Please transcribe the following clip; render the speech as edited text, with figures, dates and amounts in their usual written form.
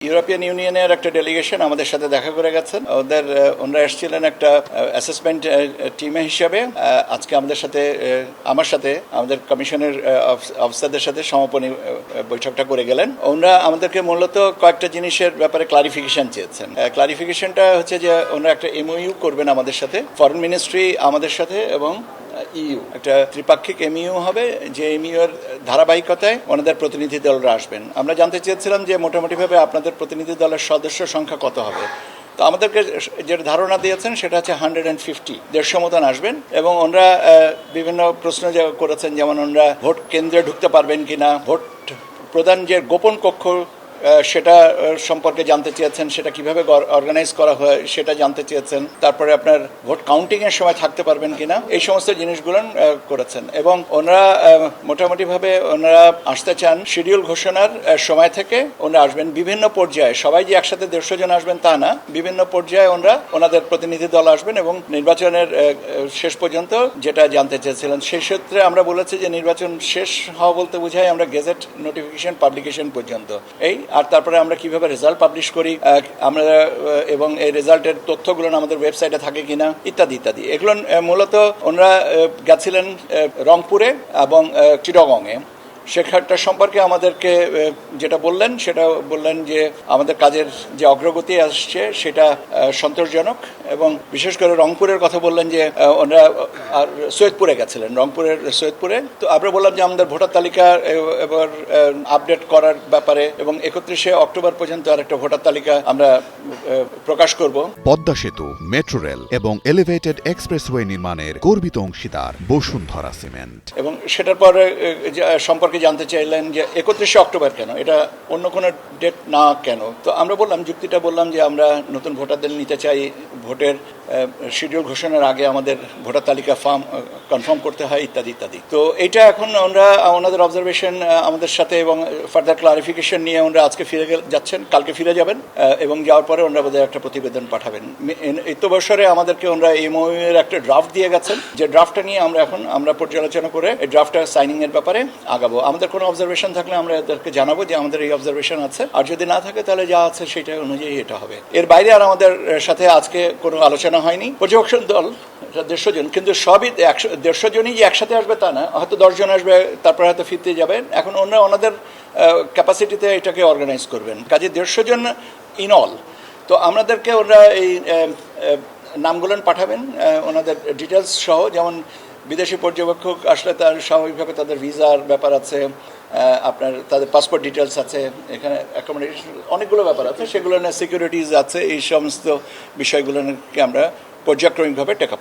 European ইউনিয়নের একটা delegation আমাদের সাথে দেখা করে গেছেন। ওনারা এসেছিলেন একটা অ্যাসেসমেন্ট টিমে হিসাবে। আজকে আমার সাথে আমাদের কমিশনের অফিসারদের সাথে সমাপনী বৈঠকটা করে গেলেন। ওনারা আমাদেরকে মূলত কয়েকটা জিনিসের ব্যাপারে ক্লারিফিকেশন চেয়েছেন। ক্লারিফিকেশনটা হচ্ছে যে ওনারা একটা এমওইউ করবেন আমাদের সাথে, ফরেন মিনিস্ট্রি আমাদের সাথে এবং ইউ একটা ত্রিপাক্ষিক এমইউ হবে, যে এমইউ এর ধারাবাহিকতায় ওনাদের প্রতিনিধি দলরা আসবেন। আমরা জানতে চেয়েছিলাম যে মোটামুটিভাবে আপনাদের প্রতিনিধি দলের সদস্য সংখ্যা কত হবে। তো আমাদেরকে যে ধারণা দিয়েছেন সেটা হচ্ছে 150 মতন আসবেন। এবং ওনারা বিভিন্ন প্রশ্ন করেছেন, যেমন ওনারা ভোট কেন্দ্রে ঢুকতে পারবেন কিনা, ভোট প্রদান যে গোপন কক্ষ সেটা সম্পর্কে জানতে চেয়েছেন, সেটা কিভাবে অর্গানাইজ করা হয় সেটা জানতে চেয়েছেন। তারপরে আপনার ভোট কাউন্টিং এর সময় থাকতে পারবেন কিনা, এই সমস্ত জিনিসগুলো করেছেন। এবং ওনারা মোটামুটিভাবে ওনারা আসতে চান শিডিউল ঘোষণার সময় থেকে ওনারা আসবেন বিভিন্ন পর্যায়ে। সবাই যে একসাথে 150 জন আসবেন তা না, বিভিন্ন পর্যায়ে ওনাদের প্রতিনিধি দল আসবেন এবং নির্বাচনের শেষ পর্যন্ত যেটা জানতে চেয়েছিলেন সেই ক্ষেত্রে আমরা বলেছি যে নির্বাচন শেষ হওয়া বলতে বোঝায় আমরা গেজেট নোটিফিকেশন পাবলিকেশন পর্যন্ত। আর তারপরে আমরা কিভাবে রেজাল্ট পাবলিশ করি আমরা, এবং এই রেজাল্টের তথ্যগুলো আমাদের ওয়েবসাইটে থাকে কিনা ইত্যাদি ইত্যাদি। এগুলো মূলত ওনারা গেছিলেন রংপুরে এবং চিটাগংয়ে। সেখানটা সম্পর্কে আমাদেরকে যেটা বললেন সেটা বললেন যে আমাদের কাজের যে অগ্রগতি আসছে সেটা সন্তোষজনক, এবং বিশেষ করে রংপুরের কথা বললেন যে ওনারা সৈয়দপুরে গেছিলেন, রংপুরের সৈয়দপুরে। তো আমরা বললাম যে আমাদের ভোটার তালিকা এবার আপডেট করার ব্যাপারে, এবং 31শে অক্টোবর পর্যন্ত আরেকটা ভোটার তালিকা আমরা প্রকাশ করব। পদ্মা সেতু, মেট্রো রেল এবং এলিভেটেড এক্সপ্রেসওয়ে নির্মাণের গর্বিত অংশীদার বসুন্ধরা সিমেন্ট। এবং সেটার পরে সম্পর্কে জানতে চাইলেন যে 31শে অক্টোবর কেন, এটা অন্য কোনো ডেট না কেন। তো আমরা যুক্তিটা বললাম যে আমরা নতুন ভোটারদের নিতে চাই, ভোটের শিডিউল ঘোষণার আগে আমাদের ভোটার তালিকা কনফার্ম করতে হয় ইত্যাদি ইত্যাদি। তো এটা এখন ওনাদের অবজারভেশন আমাদের সাথে এবং ফার্দার ক্লারিফিকেশন নিয়ে ওনারা আজকে ফিরে যাচ্ছেন, কালকে ফিরে যাবেন, এবং যাওয়ার পরে ওনারা বোধহয় একটা প্রতিবেদন পাঠাবেন। এই বছরে আমাদেরকে ওনারা এমওইউ এর একটা ড্রাফট দিয়ে গেছেন, যে ড্রাফটটা নিয়ে আমরা পর্যালোচনা করে এই ড্রাফটটা সাইনিং এর ব্যাপারে আগাবো। আমাদের কোনো অবজারভেশন থাকলে আমরা এদেরকে জানাবো যে আমাদের এই অবজারভেশন আছে, আর যদি না থাকে তাহলে যা আছে সেটা অনুযায়ী এটা হবে। এর বাইরে আর আমাদের সাথে আজকে কোনো আলোচনা হয়নি। পর্যবেক্ষণ দল 150 জন, কিন্তু সবই 150 জনই যে একসাথে আসবে তা না, হয়তো 10 জন আসবে, তারপরে হয়তো ফিরতে যাবেন। এখন ওনাদের ক্যাপাসিটিতে এটাকে অর্গানাইজ করবেন, কাজে 150 জন ইন অল। তো আমাদেরকে ওরা এই নামগুলো পাঠাবেন, ওনাদের ডিটেলস সহ, যেমন বিদেশি পর্যবেক্ষক আসলে তার স্বাভাবিকভাবে তাদের ভিসার ব্যাপার আছে, আপনার তাদের পাসপোর্ট ডিটেলস আছে, এখানে অ্যাকোমোডেশন অনেকগুলো ব্যাপার আছে, সেগুলো নিয়ে সিকিউরিটিজ আছে, এই সমস্ত বিষয়গুলোকে আমরা পর্যায়ক্রমিকভাবে টেক আপ